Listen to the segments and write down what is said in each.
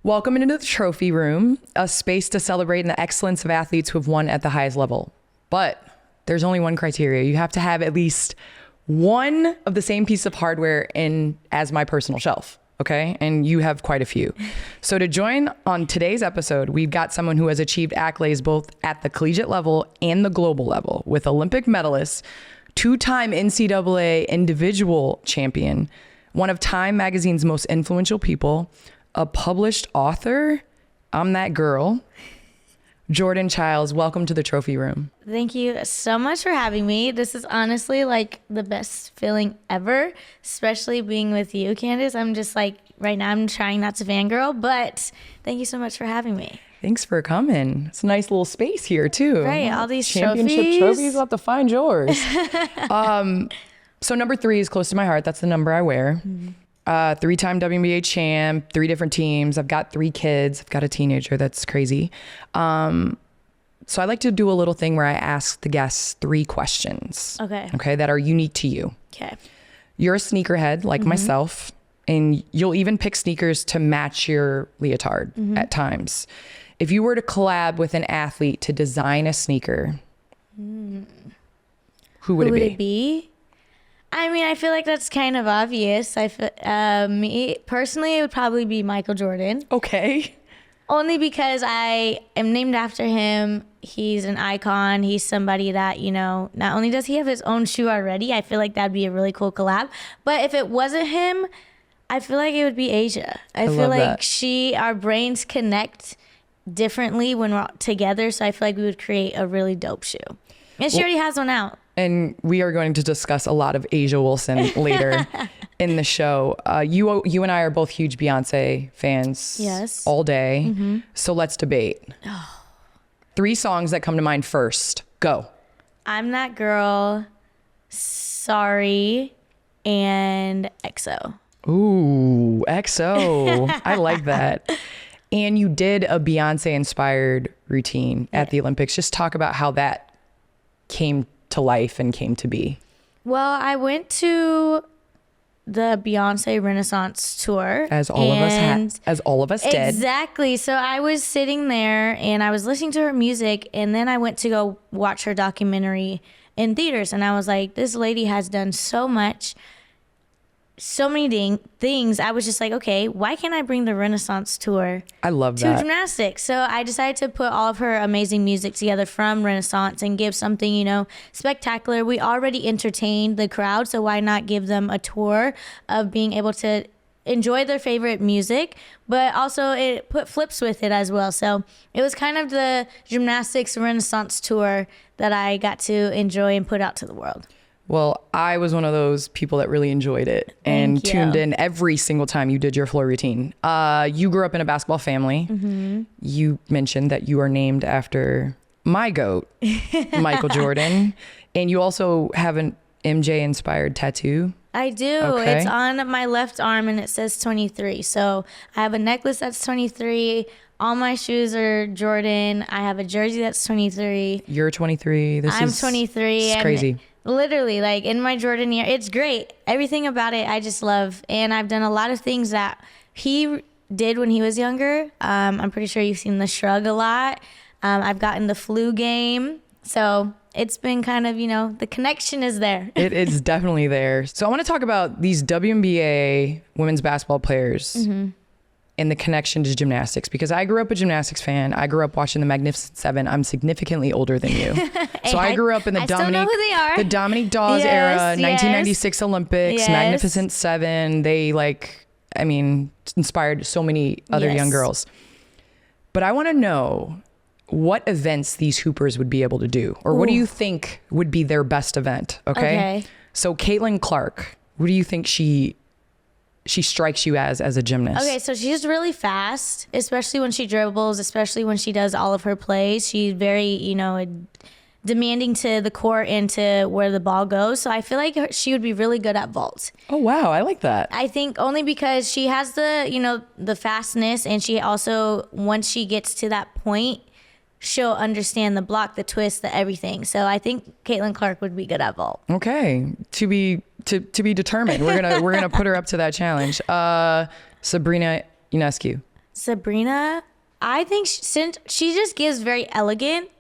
Welcome into the trophy room, a space to celebrate the excellence of athletes who have won at the highest level. But there's only one criteria. You have to have at least one of the same piece of hardware in as my personal shelf. Okay. And you have quite a few. So to join on today's episode, we've got someone who has achieved accolades both at the collegiate level and the global level, with Olympic medalist, two-time NCAA individual champion, one of Time Magazine's most influential people, a published author. I'm that girl. Jordan Chiles, welcome to the trophy room. Thank you so much for having me. This is honestly like the best feeling ever, especially being with you, Candace. I'm just like, right now I'm trying not to fangirl, but thank you so much for having me. Thanks for coming. It's a nice little space here too. Right, all these championship trophies. We'll have to find yours. So number 3 is close to my heart. That's the number I wear. Mm-hmm. 3-time WNBA champ, 3 different teams. I've got 3 kids. I've got a teenager. That's crazy. So I like to do a little thing where I ask the guests 3 questions. Okay, that are unique to you. Okay. You're a sneakerhead like myself, and you'll even pick sneakers to match your leotard at times. If you were to collab with an athlete to design a sneaker, who would it be? I mean, I feel like that's kind of obvious. Me personally, it would probably be Michael Jordan. Okay. Only because I am named after him. He's an icon. He's somebody that, you know, not only does he have his own shoe already, I feel like that'd be a really cool collab. But if it wasn't him, I feel like it would be Asia. I feel like our brains connect differently when we're together. So I feel like we would create a really dope shoe. And she already has one out. And we are going to discuss a lot of Asia Wilson later in the show. You and I are both huge Beyonce fans. Yes. All day. So let's debate. 3 songs that come to mind first. Go. I'm That Girl, Sorry, and EXO. Ooh, EXO. I like that. And you did a Beyonce-inspired routine at the Olympics. Just talk about how that came to life and came to be. Well, I went to the Beyonce Renaissance tour, as all of us did. Exactly. So I was sitting there and I was listening to her music, and then I went to go watch her documentary in theaters, and I was like, this lady has done so much, so many things. I was just like, okay, why can't I bring the Renaissance tour I love that. to gymnastics? So I decided to put all of her amazing music together from Renaissance and give something, you know, spectacular. We already entertained the crowd, so why not give them a tour of being able to enjoy their favorite music, but also it put flips with it as well. So it was kind of the gymnastics Renaissance tour that I got to enjoy and put out to the world. Well, I was one of those people that really enjoyed it and tuned in every single time you did your floor routine. You grew up in a basketball family. You mentioned that you are named after my GOAT, Michael Jordan. And you also have an MJ-inspired tattoo. I do. Okay. It's on my left arm and it says 23. So I have a necklace that's 23. All my shoes are Jordan. I have a jersey that's 23. You're 23. I'm 23. It's crazy. Literally, like in my Jordan year, it's great. Everything about it, I just love. And I've done a lot of things that he did when he was younger. I'm pretty sure you've seen the shrug a lot. I've gotten the flu game. So it's been kind of, you know, the connection is there. It is definitely there. So I want to talk about these WNBA women's basketball players and the connection to gymnastics, because I grew up a gymnastics fan. I grew up watching the Magnificent Seven. I'm significantly older than you. So I grew up in the Dominique Dawes era, 1996 Olympics, Magnificent Seven. They inspired so many other young girls. But I want to know what events these hoopers would be able to do, or what do you think would be their best event? Okay. So Caitlin Clark, what do you think she strikes you as a gymnast? Okay, so she's really fast, especially when she dribbles, especially when she does all of her plays. She's very, you know, demanding to the court and to where the ball goes. So I feel like she would be really good at vault. Oh, wow. I like that. I think only because she has the, you know, the fastness, and she also, once she gets to that point, she'll understand the block, the twist, the everything. So I think Caitlin Clark would be good at vault. Okay. To be determined. We're gonna put her up to that challenge. Sabrina Ionescu. Sabrina, I think since she just gives very elegant,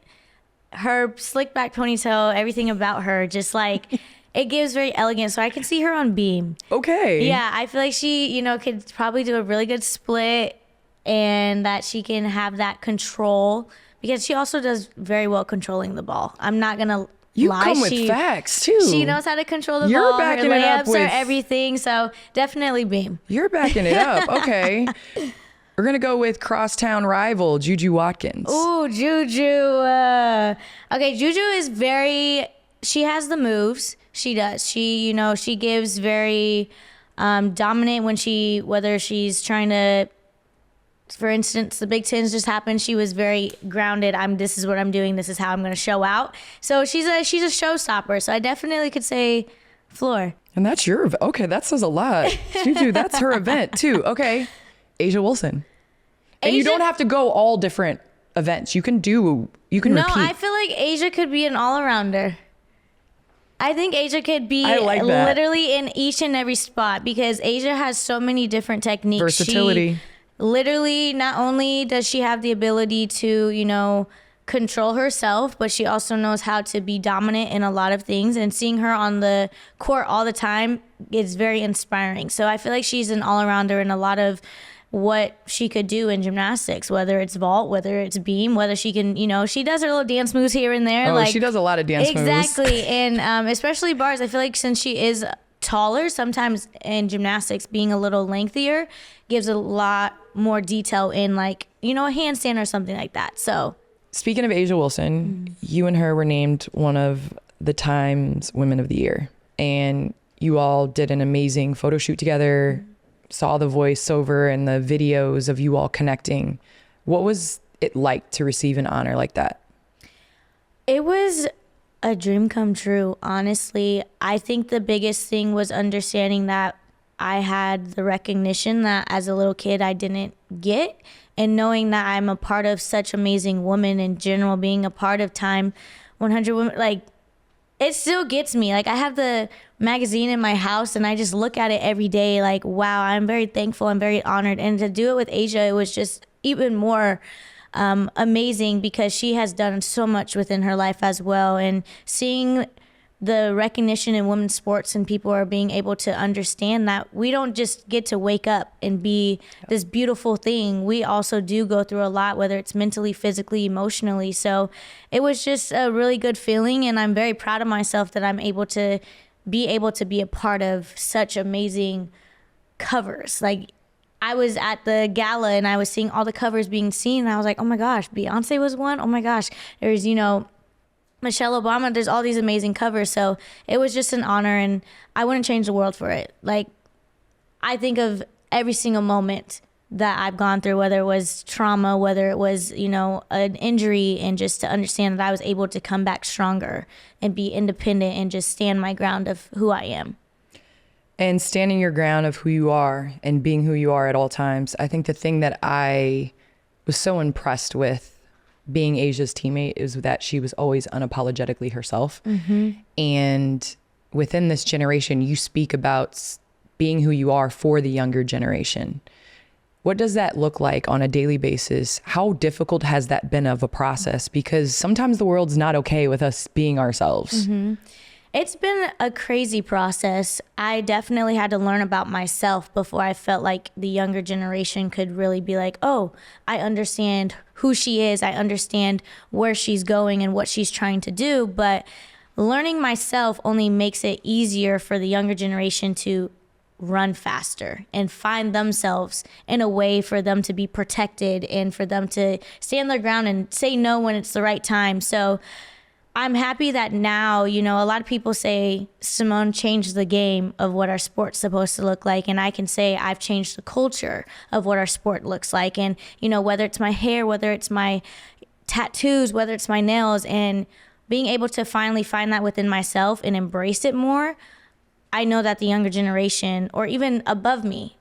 her slick back ponytail, everything about her, just like it gives very elegant. So I can see her on beam. Okay. Yeah, I feel like she, could probably do a really good split, and that she can have that control, because she also does very well controlling the ball. I'm not gonna You lie. come with facts too. She knows how to control the You're ball. Her backing it up layups are with- everything. So definitely beam. You're backing it up. Okay. We're going to go with crosstown rival, Juju Watkins. Ooh, Juju. Okay, Juju is she has the moves. She does. She gives very dominant whether she's trying to, for instance, the Big Tens just happened. She was very grounded. This is what I'm doing. This is how I'm going to show out. So she's a showstopper. So I definitely could say floor. And that's okay, that says a lot. Juju, that's her event too. Okay. Asia Wilson. And you don't have to go all different events. You can No, repeat. I feel like Asia could be an all-arounder. I think Asia could be I like that. literally in each and every spot, because Asia has so many different techniques. Versatility. She literally, not only does she have the ability to, control herself, but she also knows how to be dominant in a lot of things. And seeing her on the court all the time is very inspiring. So I feel like she's an all-arounder in a lot of what she could do in gymnastics, whether it's vault, whether it's beam, whether she can, she does her little dance moves here and there. Oh, she does a lot of dance moves. Exactly. And especially bars, I feel like since she is taller, sometimes in gymnastics being a little lengthier gives a lot more detail in a handstand or something like that. So speaking of Asia Wilson, you and her were named one of the Times Women of the Year. And you all did an amazing photo shoot together. Saw the voiceover and the videos of you all connecting. What was it like to receive an honor like that? It was a dream come true, honestly. I think the biggest thing was understanding that I had the recognition that as a little kid I didn't get, and knowing that I'm a part of such amazing women in general, being a part of Time 100 Women, it still gets me. I have the magazine in my house and I just look at it every day wow, I'm very thankful. I'm very honored. And to do it with Asia, it was just even more amazing, because she has done so much within her life as well. And seeing the recognition in women's sports, and people are being able to understand that we don't just get to wake up and be this beautiful thing. We also do go through a lot, whether it's mentally, physically, emotionally. So it was just a really good feeling, and I'm very proud of myself that I'm able to be a part of such amazing covers. I was at the gala and I was seeing all the covers being seen, and I was like, oh my gosh, Beyonce was one. Oh my gosh, there's, Michelle Obama, there's all these amazing covers. So it was just an honor, and I wouldn't change the world for it. I think of every single moment that I've gone through, whether it was trauma, whether it was, an injury, and just to understand that I was able to come back stronger and be independent and just stand my ground of who I am. And standing your ground of who you are and being who you are at all times. I think the thing that I was so impressed with being Asia's teammate is that she was always unapologetically herself. Mm-hmm. And within this generation, you speak about being who you are for the younger generation. What does that look like on a daily basis? How difficult has that been of a process? Because sometimes the world's not okay with us being ourselves. Mm-hmm. It's been a crazy process. I definitely had to learn about myself before I felt like the younger generation could really be like, oh, I understand who she is. I understand where she's going and what she's trying to do. But learning myself only makes it easier for the younger generation to run faster and find themselves in a way for them to be protected and for them to stand their ground and say no when it's the right time. So I'm happy that now, a lot of people say Simone changed the game of what our sport's supposed to look like. And I can say I've changed the culture of what our sport looks like. And, whether it's my hair, whether it's my tattoos, whether it's my nails, and being able to finally find that within myself and embrace it more, I know that the younger generation, or even above me,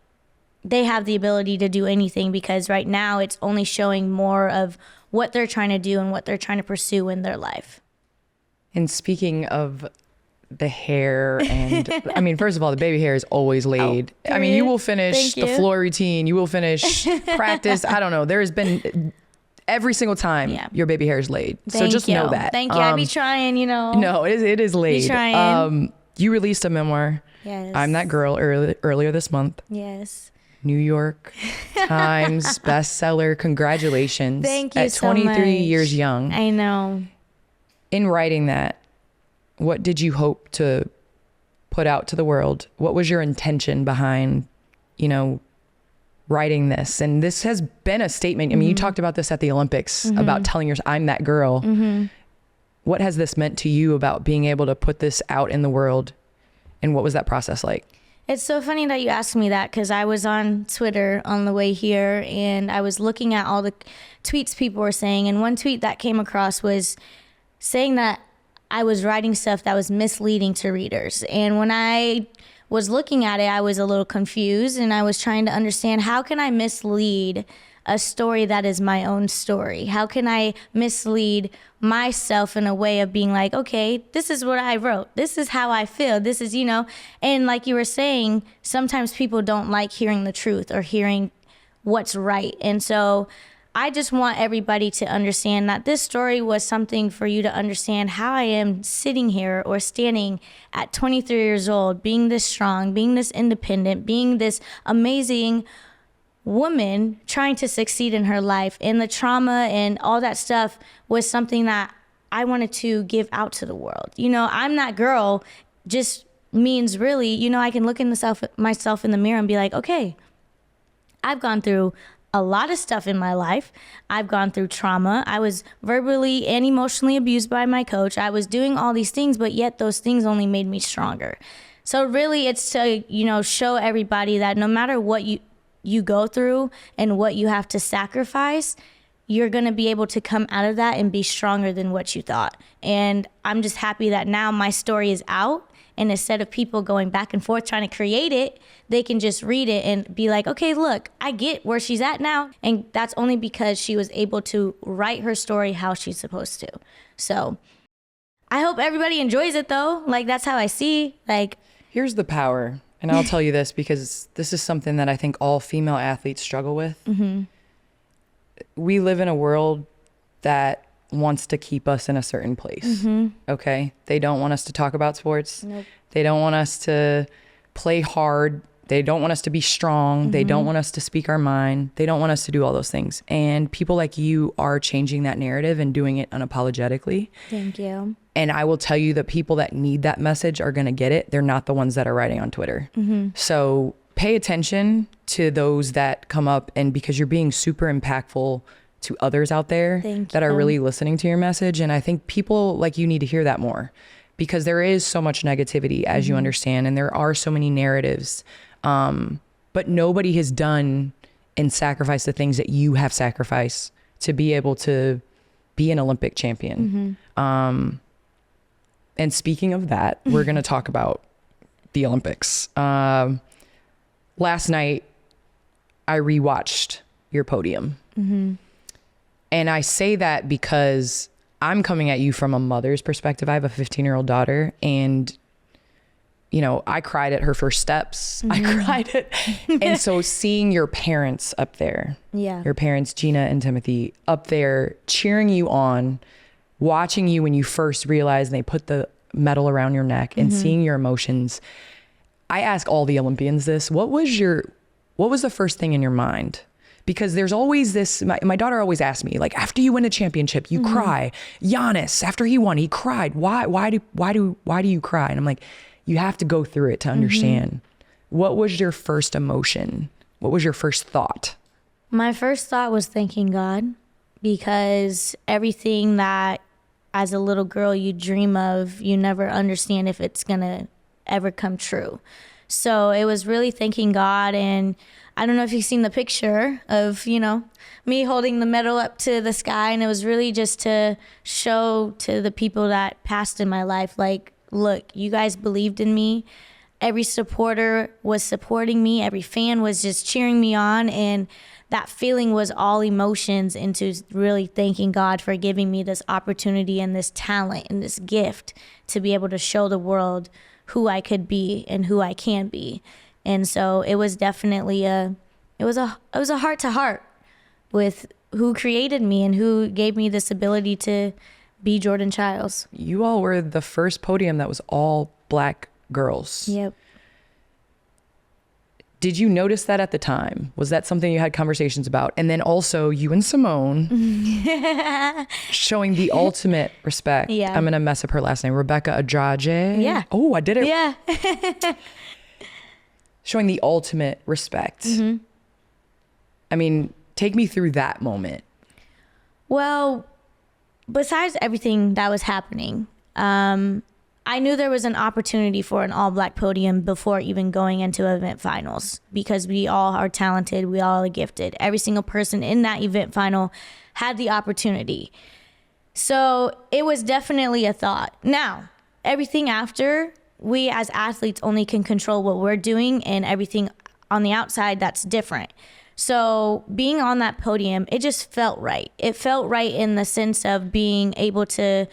they have the ability to do anything, because right now it's only showing more of what they're trying to do and what they're trying to pursue in their life. And speaking of the hair and I mean, first of all, the baby hair is always laid. I mean, you will finish the floor routine. You will finish practice. I don't know. There has been every single time your baby hair is laid. So just know that. Thank you. I be trying, you know. No, it is laid. Be trying. You released a memoir. Yes. I'm That Girl earlier this month. Yes. New York Times bestseller. Congratulations. Thank you at so 23 much. years young. I know. In writing that, what did you hope to put out to the world? What was your intention behind, you know, writing this? And this has been a statement. I mean, you talked about this at the Olympics about telling yourself, I'm that girl. What has this meant to you about being able to put this out in the world? And what was that process like? It's so funny that you asked me that, because I was on Twitter on the way here and I was looking at all the tweets people were saying. And one tweet that came across was saying that I was writing stuff that was misleading to readers. And when I was looking at it, I was a little confused and I was trying to understand, how can I mislead a story that is my own story? How can I mislead myself in a way of being like, okay, this is what I wrote. This is how I feel. This is, you know, and like you were saying, sometimes people don't like hearing the truth or hearing what's right. And so I just want everybody to understand that this story was something for you to understand how I am sitting here or standing at 23 years old, being this strong, being this independent, being this amazing woman trying to succeed in her life. And the trauma and all that stuff was something that I wanted to give out to the world. You know, I'm that girl just means really, you know, I can look in myself in the mirror and be like, okay, I've gone through a lot of stuff in my life. I've gone through trauma. I was verbally and emotionally abused by my coach. I was doing all these things, but yet those things only made me stronger. So really it's to, you know, show everybody that no matter what you go through and what you have to sacrifice, you're going to be able to come out of that and be stronger than what you thought. And I'm just happy that now my story is out. And instead of people going back and forth trying to create it, they can just read it and be like, okay, look, I get where she's at now. And that's only because she was able to write her story how she's supposed to. So I hope everybody enjoys it though. Like, that's how I see, like. Here's the power. And I'll tell you this because this is something that I think all female athletes struggle with. We live in a world that wants to keep us in a certain place. Okay? They don't want us to talk about sports. Nope. They don't want us to play hard. They don't want us to be strong. They don't want us to speak our mind. They don't want us to do all those things. And people like you are changing that narrative and doing it unapologetically. Thank you. And I will tell you that people that need that message are going to get it. They're not the ones that are writing on Twitter. So pay attention to those that come up, and because you're being super impactful to others out there that are really listening to your message. And I think people like you need to hear that more, because there is so much negativity, as you understand, and there are so many narratives. But nobody has done and sacrificed the things that you have sacrificed to be able to be an Olympic champion. And speaking of that, we're going to talk about the Olympics. Last night, I rewatched your podium. And I say that because I'm coming at you from a mother's perspective. I have a 15-year-old daughter, and you know, I cried at her first steps. I cried at, and so seeing your parents up there, your parents, Gina and Timothy, up there cheering you on, watching you when you first realized they put the medal around your neck, and seeing your emotions. I ask all the Olympians this, what was the first thing in your mind? Because there's always this, my daughter always asks me, like, after you win a championship, you cry. Giannis, after he won, he cried. Why do you cry? And I'm like, you have to go through it to understand. What was your first emotion? What was your first thought? My first thought was thanking God, because everything that as a little girl you dream of, you never understand if it's gonna ever come true. So it was really thanking God. And I don't know if you've seen the picture of, you know, me holding the medal up to the sky. And it was really just to show to the people that passed in my life, like, look, you guys believed in me. Every supporter was supporting me. Every fan was just cheering me on. And that feeling was all emotions into really thanking God for giving me this opportunity and this talent and this gift to be able to show the world who I could be and who I can be. And so it was definitely it was a heart to heart with who created me and who gave me this ability to be Jordan Chiles. You all were the first podium that was all Black girls. Yep. Did you notice that at the time? Was that something you had conversations about? And then also you and Simone showing the ultimate respect. Yeah. I'm going to mess up her last name. Rebecca Adraje. Yeah. Oh, I did it. Yeah. Showing the ultimate respect. Mm-hmm. I mean, take me through that moment. Well, besides everything that was happening, I knew there was an opportunity for an all-Black podium before even going into event finals, because we all are talented, we all are gifted. Every single person in that event final had the opportunity. So it was definitely a thought. Now, everything after, we as athletes only can control what we're doing, and everything on the outside, that's different. So being on that podium, it just felt right. It felt right in the sense of being able to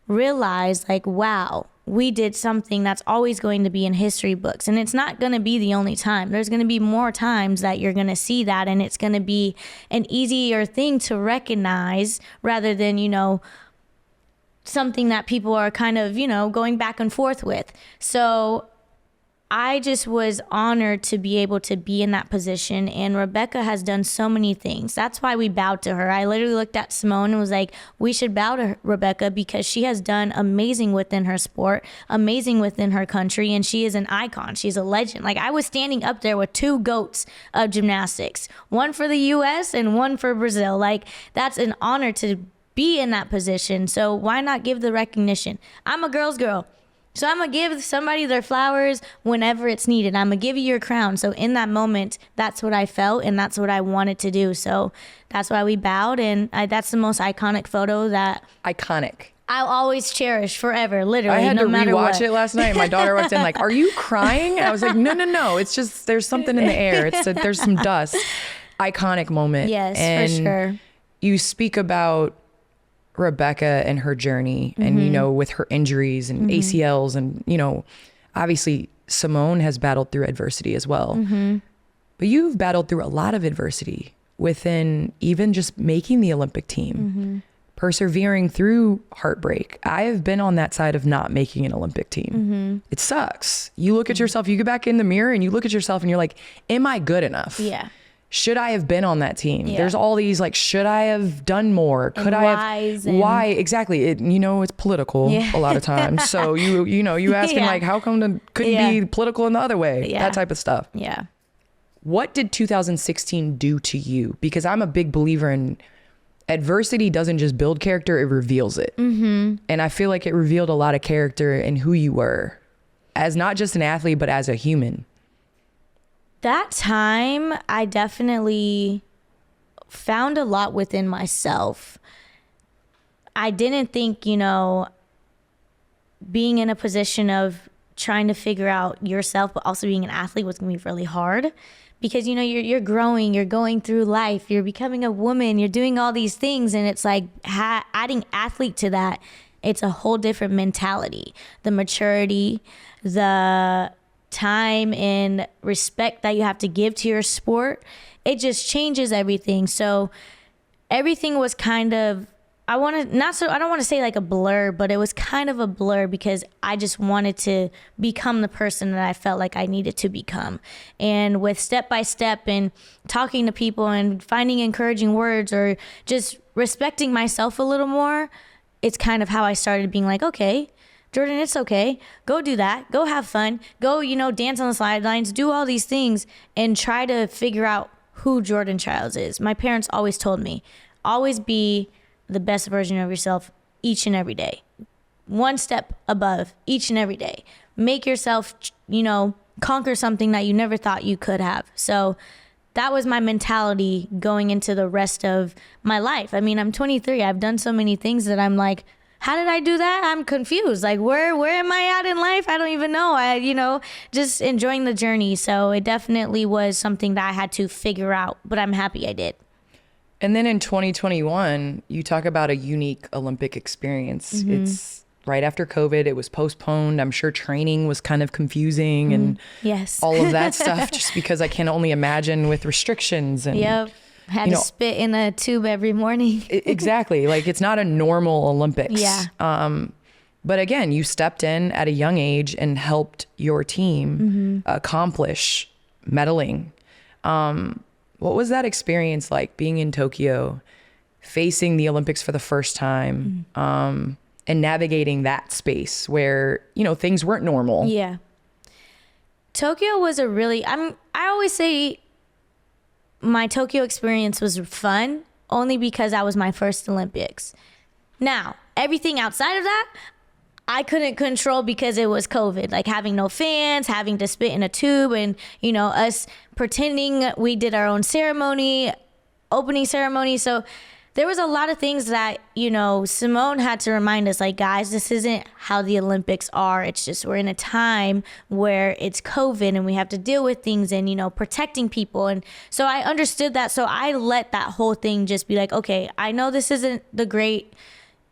realize, like, wow, we did something that's always going to be in history books. And it's not going to be the only time. There's going to be more times that you're going to see that, and it's going to be an easier thing to recognize rather than, you know, something that people are kind of, you know, going back and forth with. So I just was honored to be able to be in that position, and Rebecca has done so many things. That's why we bowed to her. I literally looked at Simone and was like, we should bow to Rebecca because she has done amazing within her sport, amazing within her country, and she is an icon. She's a legend. Like, I was standing up there with two GOATs of gymnastics, one for the US and one for Brazil. Like, that's an honor to be in that position. So why not give the recognition? I'm a girl's girl. So I'm going to give somebody their flowers whenever it's needed. I'm going to give you your crown. So in that moment, that's what I felt, and that's what I wanted to do. So that's why we bowed, and that's the most iconic photo that Iconic. I'll always cherish forever, literally, I had no to matter rewatch what. it last night. My daughter walked in like, are you crying? And I was like, no. It's just, there's something in the air. There's some dust. Iconic moment. Yes, and for sure. You speak about Rebecca and her journey, and you know, with her injuries and ACLs, and you know, obviously Simone has battled through adversity as well, but you've battled through a lot of adversity within even just making the Olympic team, persevering through heartbreak. I have been on that side of not making an Olympic team. It sucks. You look at yourself, you get back in the mirror and you look at yourself and you're like, am I good enough? Yeah. Should I have been on that team? Yeah. There's all these like, should I have done more? Could I have? Why? Exactly. It, you know, it's political a lot of times. So you asking like, how come it couldn't be political in the other way? That type of stuff. Yeah. What did 2016 do to you? Because I'm a big believer in adversity doesn't just build character, it reveals it. And I feel like it revealed a lot of character in who you were as not just an athlete, but as a human. That time, I definitely found a lot within myself. I didn't think, you know, being in a position of trying to figure out yourself, but also being an athlete was going to be really hard. Because, you know, you're growing, you're going through life, you're becoming a woman, you're doing all these things. And it's like adding athlete to that, it's a whole different mentality. The maturity, the time and respect that you have to give to your sport, it just changes everything. So everything was kind of, I don't want to say like a blur, but it was kind of a blur because I just wanted to become the person that I felt like I needed to become. And with step by step and talking to people and finding encouraging words or just respecting myself a little more, it's kind of how I started being like, okay, Jordan, it's okay. Go do that. Go have fun. Go, you know, dance on the sidelines, do all these things and try to figure out who Jordan Chiles is. My parents always told me, always be the best version of yourself each and every day. One step above each and every day. Make yourself, you know, conquer something that you never thought you could have. So that was my mentality going into the rest of my life. I mean, I'm 23. I've done so many things that I'm like, how did I do that? I'm confused. Like, where am I at in life? I don't even know. Just enjoying the journey. So it definitely was something that I had to figure out, but I'm happy I did. And then in 2021, you talk about a unique Olympic experience. It's right after COVID. It was postponed. I'm sure training was kind of confusing and yes, all of that stuff, just because I can only imagine with restrictions. And yep. Had to spit in a tube every morning. Exactly. Like, it's not a normal Olympics. Yeah. But again, you stepped in at a young age and helped your team accomplish medaling. What was that experience like, being in Tokyo, facing the Olympics for the first time, and navigating that space where, things weren't normal? Yeah. Tokyo was I always say my Tokyo experience was fun only because that was my first Olympics. Now, everything outside of that, I couldn't control because it was COVID, like having no fans, having to spit in a tube, and, us pretending we did our own ceremony, opening ceremony. So there was a lot of things that, Simone had to remind us, like, guys, this isn't how the Olympics are. It's just we're in a time where it's COVID and we have to deal with things and, protecting people. And so I understood that. So I let that whole thing just be like, okay, I know this isn't the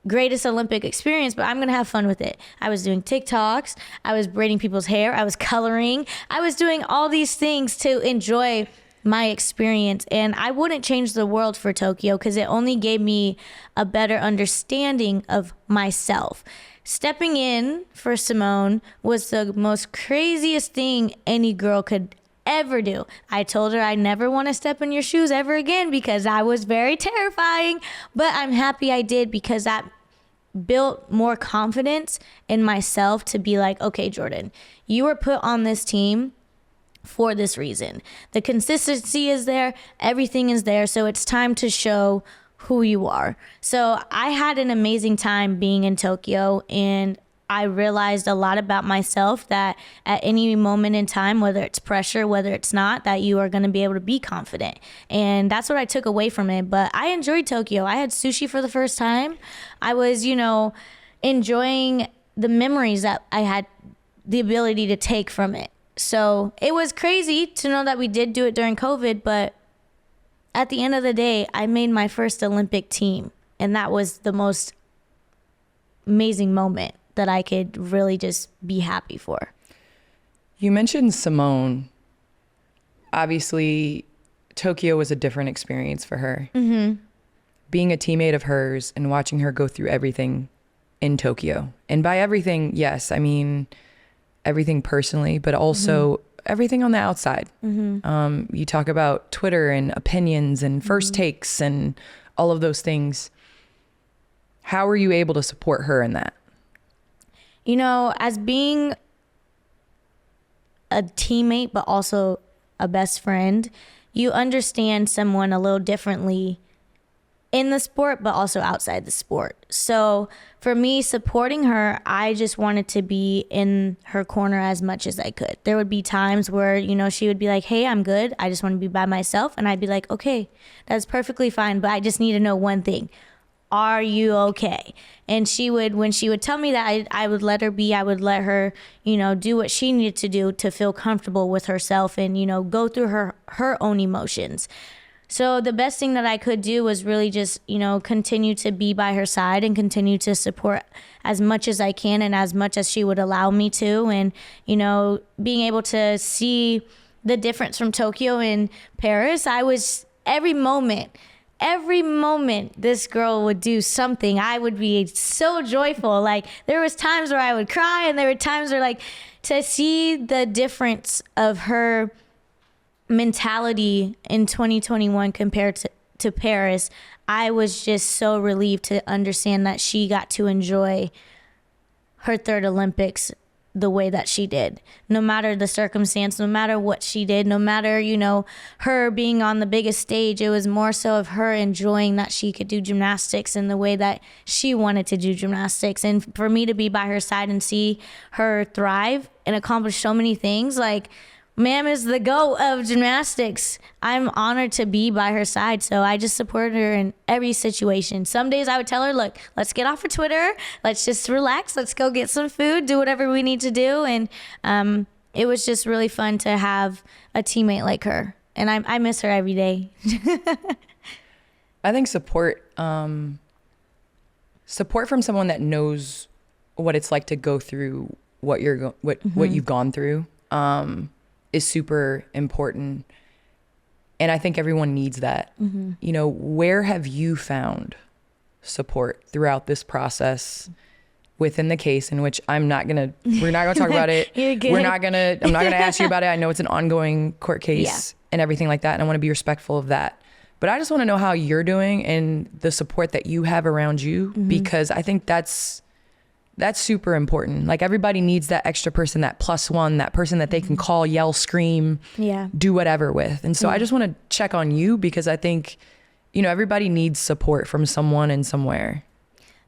greatest Olympic experience, but I'm going to have fun with it. I was doing TikToks. I was braiding people's hair. I was coloring. I was doing all these things to enjoy my experience, and I wouldn't change the world for Tokyo because it only gave me a better understanding of myself. Stepping in for Simone was the most craziest thing any girl could ever do. I told her I never want to step in your shoes ever again because I was very terrifying, but I'm happy I did because that built more confidence in myself to be like, okay, Jordan, you were put on this team for this reason. The consistency is there, everything is there, so it's time to show who you are. So I had an amazing time being in Tokyo, and I realized a lot about myself, that at any moment in time, whether it's pressure, whether it's not, that you are going to be able to be confident. And that's what I took away from it. But I enjoyed Tokyo. I had sushi for the first time. I was, enjoying the memories that I had the ability to take from it. So it was crazy to know that we did do it during COVID, but at the end of the day, I made my first Olympic team, and that was the most amazing moment that I could really just be happy for. You mentioned Simone. Obviously, Tokyo was a different experience for her. Being a teammate of hers and watching her go through everything in Tokyo. And by everything, yes, I mean everything personally, but also everything on the outside. You talk about Twitter and opinions and first takes and all of those things. How were you able to support her in that? As being a teammate, but also a best friend, you understand someone a little differently in the sport, but also outside the sport. So for me, supporting her, I just wanted to be in her corner as much as I could. There would be times where, she would be like, hey, I'm good. I just want to be by myself. And I'd be like, okay, that's perfectly fine. But I just need to know one thing. Are you okay? And when she would tell me that, I would let her be. I would let her, do what she needed to do to feel comfortable with herself and, go through her own emotions. So the best thing that I could do was really just, continue to be by her side and continue to support as much as I can and as much as she would allow me to. And, being able to see the difference from Tokyo and Paris, I was every moment this girl would do something, I would be so joyful. Like, there was times where I would cry, and there were times where, to see the difference of her mentality in 2021 compared to Paris, I was just so relieved to understand that she got to enjoy her third Olympics the way that she did, no matter the circumstance, no matter what she did, no matter, her being on the biggest stage. It was more so of her enjoying that she could do gymnastics in the way that she wanted to do gymnastics. And for me to be by her side and see her thrive and accomplish so many things, ma'am is the GOAT of gymnastics. I'm honored to be by her side. So I just support her in every situation. Some days I would tell her, look, let's get off of Twitter. Let's just relax. Let's go get some food, do whatever we need to do. And it was just really fun to have a teammate like her. And I miss her every day. I think support from someone that knows what it's like to go through what you've gone through is super important. And I think everyone needs that. You know, where have you found support throughout this process within the case in which we're not gonna talk about it. You're good. I'm not gonna ask you about it. I know it's an ongoing court case and everything like that. And I want to be respectful of that. But I just want to know how you're doing and the support that you have around you, because I think that's super important. Like, everybody needs that extra person, that plus one, that person that they can call, yell, scream, do whatever with. And so I just want to check on you, because I think, you know, everybody needs support from someone and somewhere.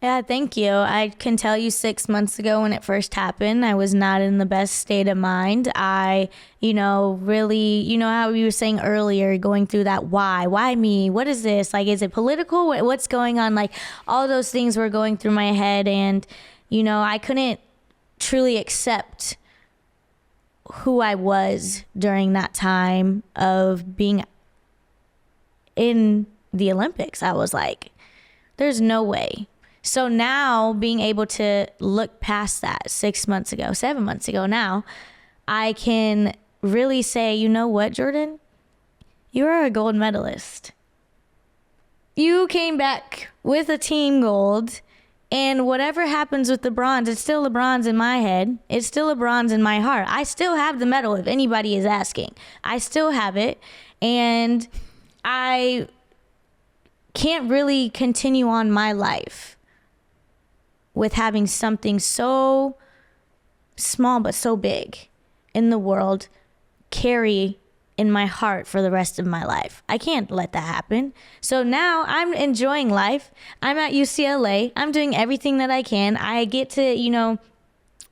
Yeah, thank you. I can tell you 6 months ago when it first happened, I was not in the best state of mind. I, really, how we were saying earlier, going through that why me? What is this? Like, is it political? What's going on? Like, all those things were going through my head, and, I couldn't truly accept who I was during that time of being in the Olympics. I was like, there's no way. So now, being able to look past that 7 months ago now, I can really say, you know what, Jordan? You are a gold medalist. You came back with a team gold, and whatever happens with the bronze, it's still a bronze in my head. It's still a bronze in my heart. I still have the medal if anybody is asking. I still have it, and I can't really continue on my life with having something so small but so big in the world carry in my heart for the rest of my life. I can't let that happen. So now I'm enjoying life. I'm at UCLA. I'm doing everything that I can. I get to,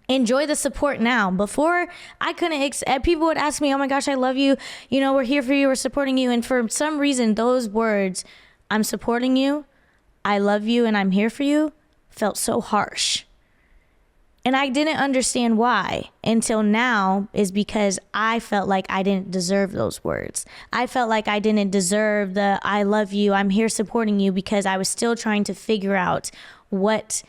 enjoy the support now. Before, I couldn't, people would ask me, oh my gosh, I love you. We're here for you. We're supporting you. And for some reason, those words, I'm supporting you, I love you, and I'm here for you, felt so harsh. And I didn't understand why until now, is because I felt like I didn't deserve those words. I felt like I didn't deserve the I love you, I'm here supporting you, because I was still trying to figure out what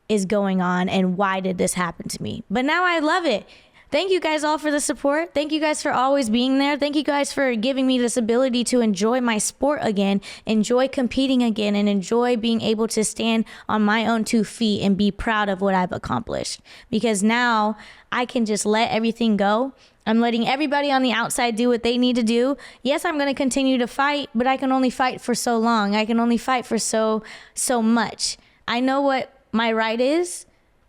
is going on and why did this happen to me. But now I love it. Thank you guys all for the support. Thank you guys for always being there. Thank you guys for giving me this ability to enjoy my sport again, enjoy competing again, and enjoy being able to stand on my own 2 feet and be proud of what I've accomplished. Because now I can just let everything go. I'm letting everybody on the outside do what they need to do. Yes, I'm going to continue to fight, but I can only fight for so long. I can only fight for so much. I know what my right is.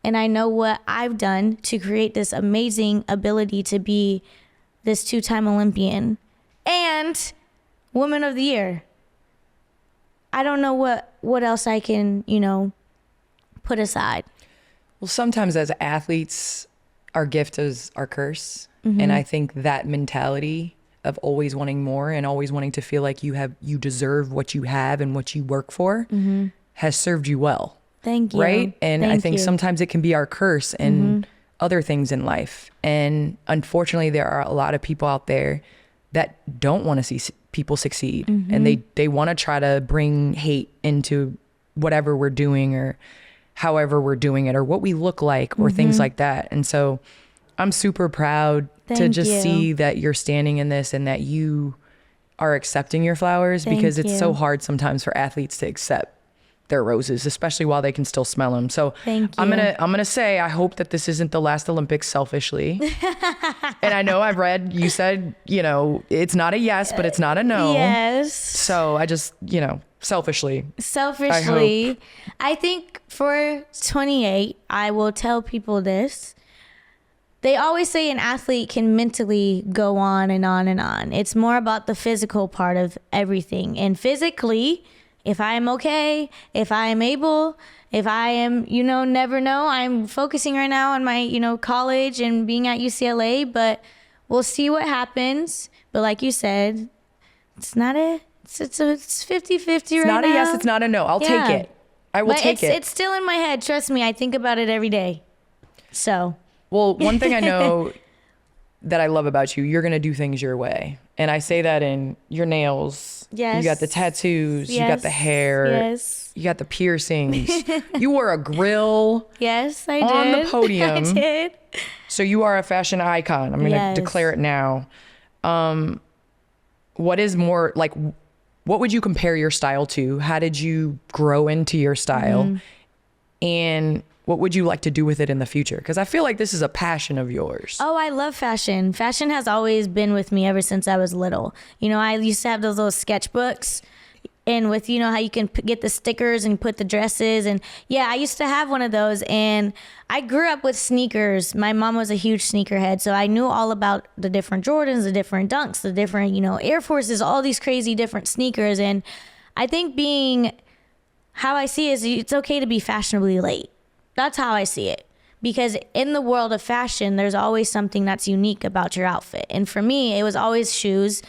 And I know what I've done to create this amazing ability to be this 2-time Olympian and Woman of the Year. I don't know what else I can, put aside. Well, sometimes as athletes, our gift is our curse. And I think that mentality of always wanting more and always wanting to feel like you deserve what you have and what you work for has served you well. Thank you. Right? And Thank I think you. sometimes it can be our curse and other things in life. And unfortunately, there are a lot of people out there that don't want to see people succeed. And they want to try to bring hate into whatever we're doing or however we're doing it or what we look like or things like that. And so I'm super proud to just see that you're standing in this and that you are accepting your flowers, because it's so hard sometimes for athletes to accept their roses, especially while they can still smell them. So I'm gonna say, I hope that this isn't the last Olympics selfishly. And I know I've read, you said, it's not a yes, but it's not a no. Yes. So I just, selfishly, I think for 28, I will tell people this. They always say an athlete can mentally go on and on and on. It's more about the physical part of everything. And physically, if I am okay, if I am able, if I am, never know. I'm focusing right now on my, college and being at UCLA. But we'll see what happens. But like you said, it's not a, it's 50-50 It's right not now. a yes, it's not a no. I'll take it. I will take it. It's still in my head. Trust me, I think about it every day. So. Well, one thing I know that I love about you, you're going to do things your way. And I say that in your nails. Yes. You got the tattoos. Yes. You got the hair. Yes. You got the piercings. You wore a grill. Yes, I on did. the podium. I did. So you are a fashion icon. I'm going to declare it now. What is more like, what would you compare your style to? How did you grow into your style? And what would you like to do with it in the future? Because I feel like this is a passion of yours. Oh, I love fashion. Fashion has always been with me ever since I was little. You know, I used to have those little sketchbooks, and with, you know, how you can get the stickers and put the dresses. And yeah, I used to have one of those. And I grew up with sneakers. My mom was a huge sneakerhead. So I knew all about the different Jordans, the different Dunks, the different, you know, Air Forces, all these crazy different sneakers. And I think how I see it is it's okay to be fashionably late. That's how I see it. Because in the world of fashion, there's always something that's unique about your outfit. And for me, it was always shoes.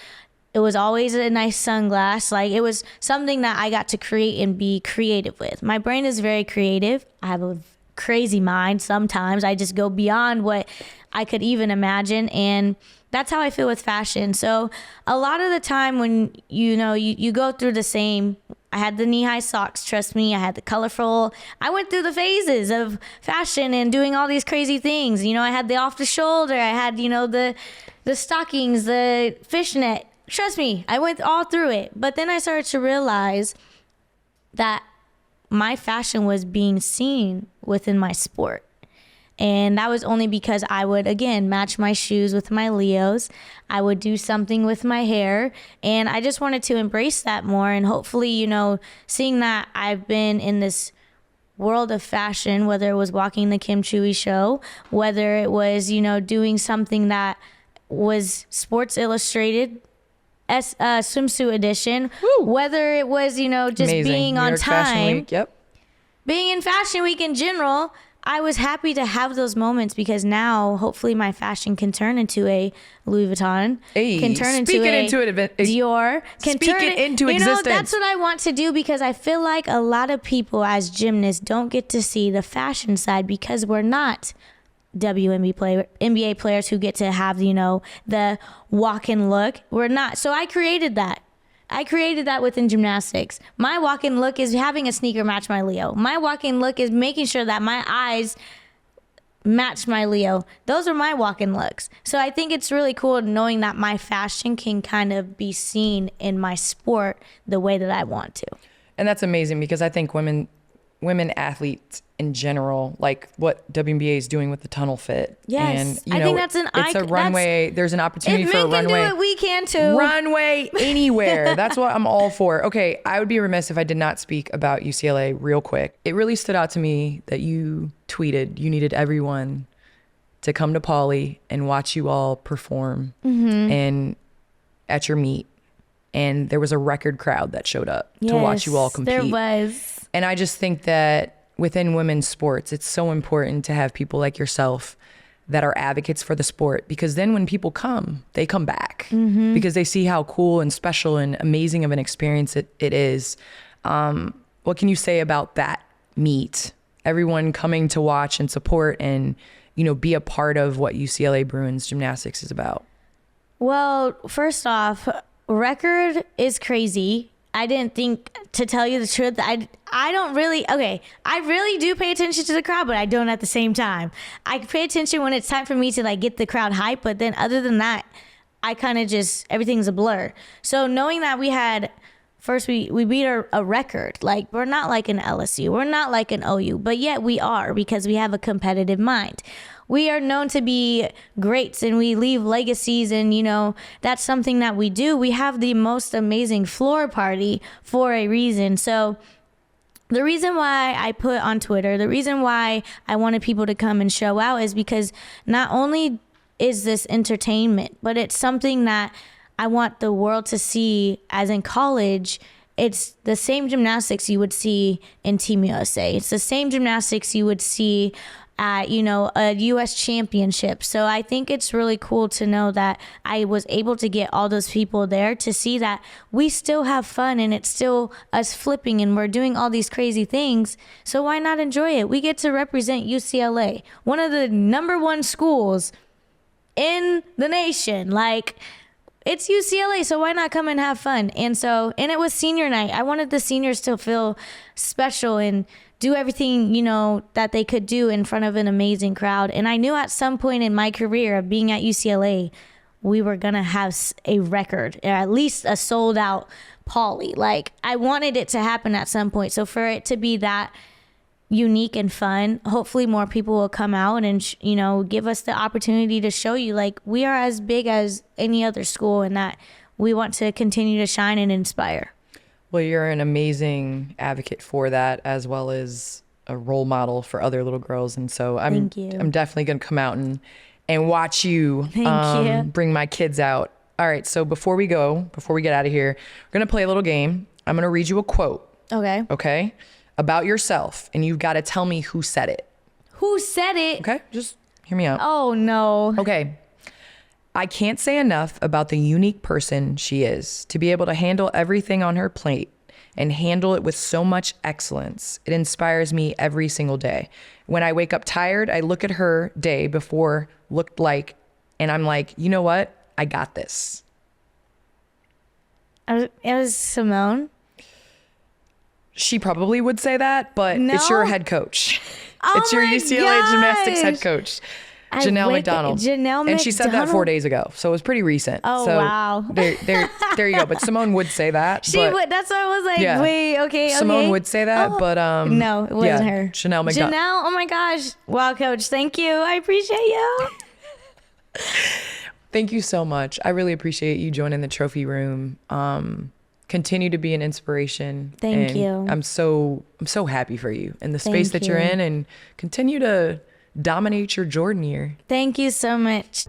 It was always a nice sunglass. Like, it was something that I got to create and be creative with. My brain is very creative. I have a crazy mind sometimes. I just go beyond what I could even imagine. And that's how I feel with fashion. So a lot of the time when, you know, you go through the same, I had the knee-high socks, trust me. I had the colorful, I went through the phases of fashion and doing all these crazy things. You know, I had the off-the-shoulder. I had, you know, the stockings, the fishnet. Trust me, I went all through it. But then I started to realize that my fashion was being seen within my sport. And that was only because I would, again, match my shoes with my Leos. I would do something with my hair. And I just wanted to embrace that more. And hopefully, you know, seeing that I've been in this world of fashion, whether it was walking the Kim Chewy show, whether it was, you know, doing something that was Sports Illustrated, swimsuit edition, whether it was, you know, just Amazing. being New on York Fashion time, Week, yep. being in Fashion Week in general, I was happy to have those moments because now hopefully my fashion can turn into a Louis Vuitton, can turn into Dior, Speak it into existence. You know, that's what I want to do because I feel like a lot of people as gymnasts don't get to see the fashion side because we're not WNBA players who get to have, you know, the walk-in look. We're not. So I created that. Within gymnastics. My walk-in look is having a sneaker match my Leo. My walk-in look is making sure that my eyes match my Leo. Those are my walk-in looks. So I think it's really cool knowing that my fashion can kind of be seen in my sport the way that I want to. And that's amazing because I think women athletes in general, like what WNBA is doing with the tunnel fit. Yes, and, you I know, think that's it's a runway. There's an opportunity for a runway. If men can do it, we can too. Runway anywhere. That's what I'm all for. Okay, I would be remiss if I did not speak about UCLA real quick. It really stood out to me that you tweeted you needed everyone to come to Pauley and watch you all perform and at your meet. And there was a record crowd that showed up to watch you all compete. There was. And I just think that within women's sports, it's so important to have people like yourself that are advocates for the sport, because then when people come, they come back because they see how cool and special and amazing of an experience it is. What can you say about that meet? Everyone coming to watch and support and, you know, be a part of what UCLA Bruins gymnastics is about. Well, first off, record is crazy. I didn't think, to tell you the truth, I don't really, okay, I really do pay attention to the crowd, but I don't at the same time. I pay attention when it's time for me to like get the crowd hype, but then other than that, I kind of just, everything's a blur. So knowing that we had, first we beat a record, like we're not like an LSU, we're not like an OU, but yet we are because we have a competitive mind. We are known to be greats and we leave legacies, and, you know, that's something that we do. We have the most amazing floor party for a reason. So the reason why I put on Twitter, the reason why I wanted people to come and show out is because not only is this entertainment, but it's something that I want the world to see. As in college, it's the same gymnastics you would see in Team USA. It's the same gymnastics you would see at, you know, a U.S. championship. So I think it's really cool to know that I was able to get all those people there to see that we still have fun and it's still us flipping and we're doing all these crazy things. So why not enjoy it? We get to represent UCLA, one of the #1 schools in the nation. Like, it's UCLA, so why not come and have fun? And it was senior night. I wanted the seniors to feel special and do everything, you know, that they could do in front of an amazing crowd. And I knew at some point in my career of being at UCLA, we were going to have a record, or at least a sold out Poly. Like, I wanted it to happen at some point. So for it to be that unique and fun, hopefully more people will come out and, you know, give us the opportunity to show you, like, we are as big as any other school and that we want to continue to shine and inspire. Well, you're an amazing advocate for that, as well as a role model for other little girls. And so I'm definitely going to come out and watch you, bring my kids out. All right. So before we get out of here, we're going to play a little game. I'm going to read you a quote. Okay. Okay. About yourself. And you've got to tell me who said it. Who said it? Okay. Just hear me out. Oh, no. Okay. I can't say enough about the unique person she is. To be able to handle everything on her plate and handle it with so much excellence, it inspires me every single day. When I wake up tired, I look at her day before looked like, and I'm like, you know what? I got this. It was Simone. She probably would say that, but No. It's your head coach. Oh It's your my UCLA gymnastics head gosh. coach. Janelle McDonald. And she said that 4 days ago, so it was pretty recent. Oh, so wow. There you go. But Simone would say that. She but would. That's why I was like, Yeah. wait, okay. Simone would say that, but No, it wasn't her. Janelle McDonald. Janelle, oh my gosh. Wow, coach, thank you. I appreciate you. Thank you so much. I really appreciate you joining the trophy room. Continue to be an inspiration. Thank and you. I'm so happy for you and the space Thank that you're you. in, and continue to dominate your Jordan year. Thank you so much.